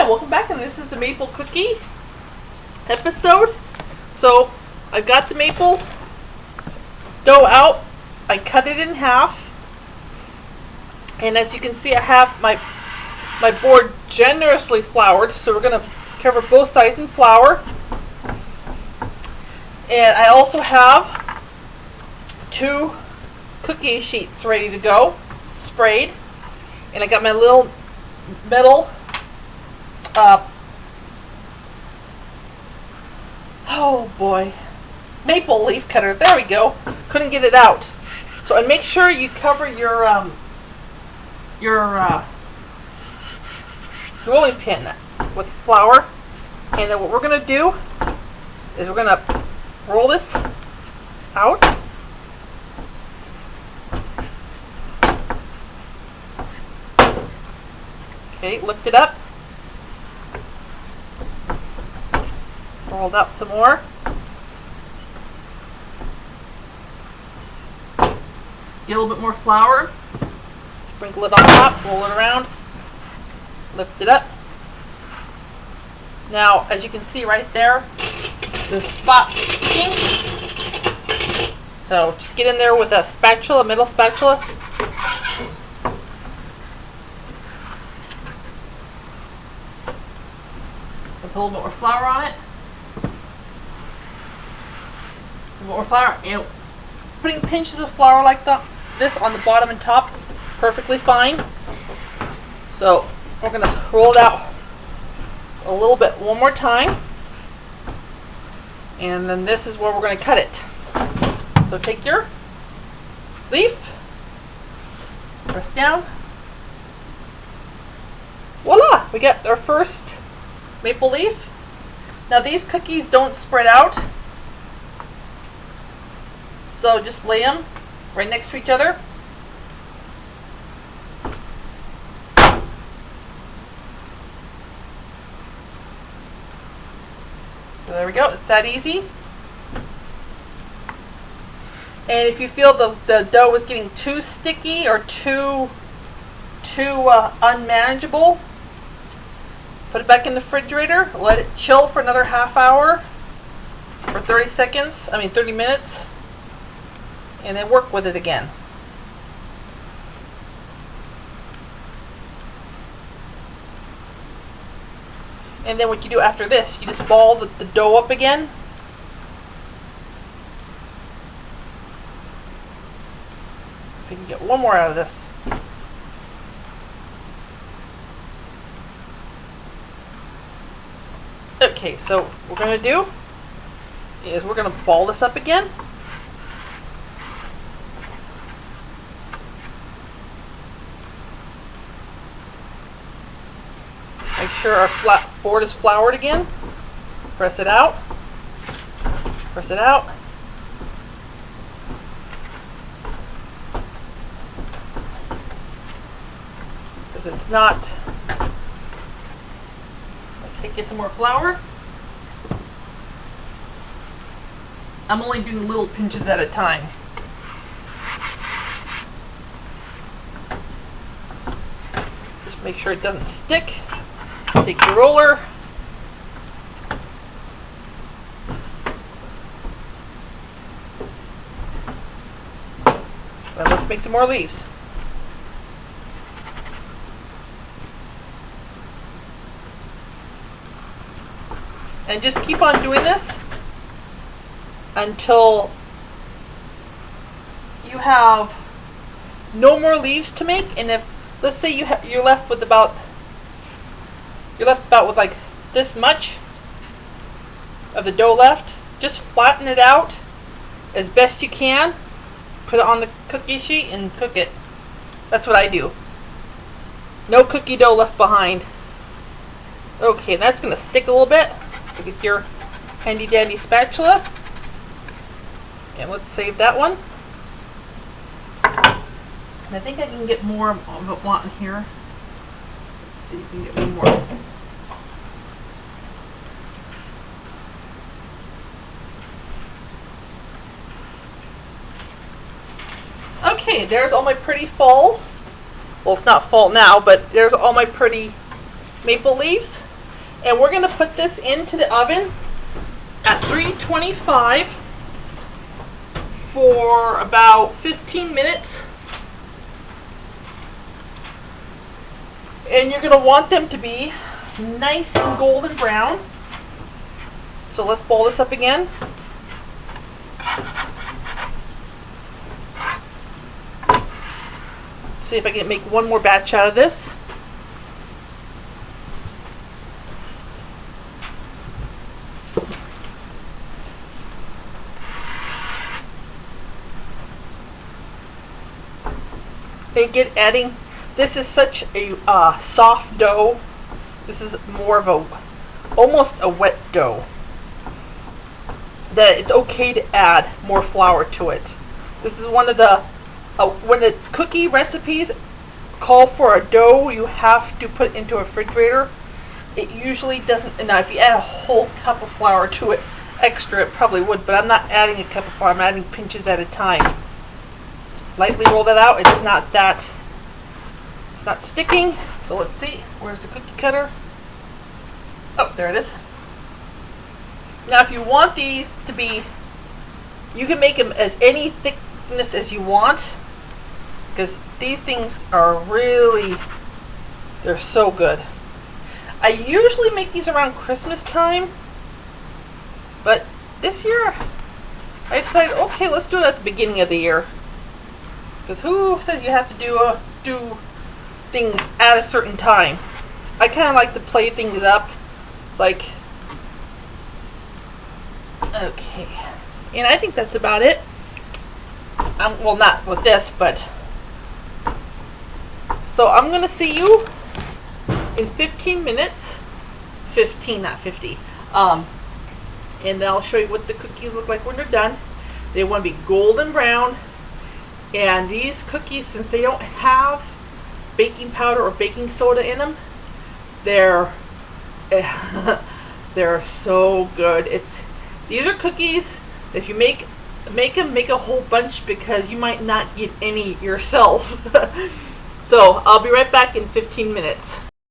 welcome back, and this is the maple cookie episode. So I've got the maple dough out. I cut it in half, and as you can see, I have my board generously floured. So we're going to cover both sides in flour, and I also have 2 cookie sheets ready to go, sprayed, and I got my little metal oh boy, maple leaf cutter. There we go. Couldn't get it out. So and make sure you cover your rolling pin with flour. And then what we're gonna do is we're gonna roll this out. Okay, lift it up. Roll it out some more. Get a little bit more flour. Sprinkle it on top, roll it around, lift it up. Now, as you can see right there, the spot's sticking. So just get in there with a spatula, a metal spatula. Put a little bit more flour on it. More flour, and putting pinches of flour like this on the bottom and top, perfectly fine. So we're going to roll it out a little bit one more time, and then this is where we're going to cut it. So take your leaf, press down, voila, we got our first maple leaf. Now these cookies don't spread out, so just lay them right next to each other. So there we go, it's that easy. And if you feel the dough is getting too sticky or too unmanageable, put it back in the refrigerator, let it chill for another half hour or 30 minutes, and then work with it again. And then what you do after this, you just ball the dough up again. So you can get one more out of this. Okay, so what we're going to do is we're going to ball this up again. Make sure our board is floured again. Press it out. Press it out. Because it's not. Okay, get some more flour. I'm only doing little pinches at a time. Just make sure it doesn't stick. Take your roller. And let's make some more leaves. And just keep on doing this until you have no more leaves to make. And if, let's say you're left with about with like this much of the dough left, just flatten it out as best you can, put it on the cookie sheet and cook it. That's what I do. No cookie dough left behind. Okay, that's going to stick a little bit. So get your handy dandy spatula, and let's save that one. And I think I can get more of it wanting here. Let's see if we can get one more. Okay, there's all my pretty fall. Well, it's not fall now, but there's all my pretty maple leaves. And we're going to put this into the oven at 325 for about 15 minutes. And you're going to want them to be nice and golden brown. So let's boil this up again. See if I can make one more batch out of this. Again, adding, this is such a soft dough. This is more of a, almost a wet dough, that it's okay to add more flour to it. This is one of the, when the cookie recipes call for a dough you have to put into a refrigerator, it usually doesn't. Now if you add a whole cup of flour to it extra, it probably would, but I'm not adding a cup of flour, I'm adding pinches at a time. Lightly roll that out. It's not sticking. So let's see, where's the cookie cutter? Oh, there it is. Now if you want these to be, you can make them as any thickness as you want, because these things are really, they're so good. I usually make these around Christmas time, but this year I decided, okay, let's do it at the beginning of the year. Because who says you have to do things at a certain time? I kind of like to play things up. It's like, okay. And I think that's about it. Well, not with this, but. So I'm going to see you in 15 minutes. 15, not 50. And then I'll show you what the cookies look like when they're done. They want to be golden brown. And these cookies, since they don't have baking powder or baking soda in them, they're they're so good. These are cookies. If you make them, make a whole bunch, because you might not get any yourself. So I'll be right back in 15 minutes.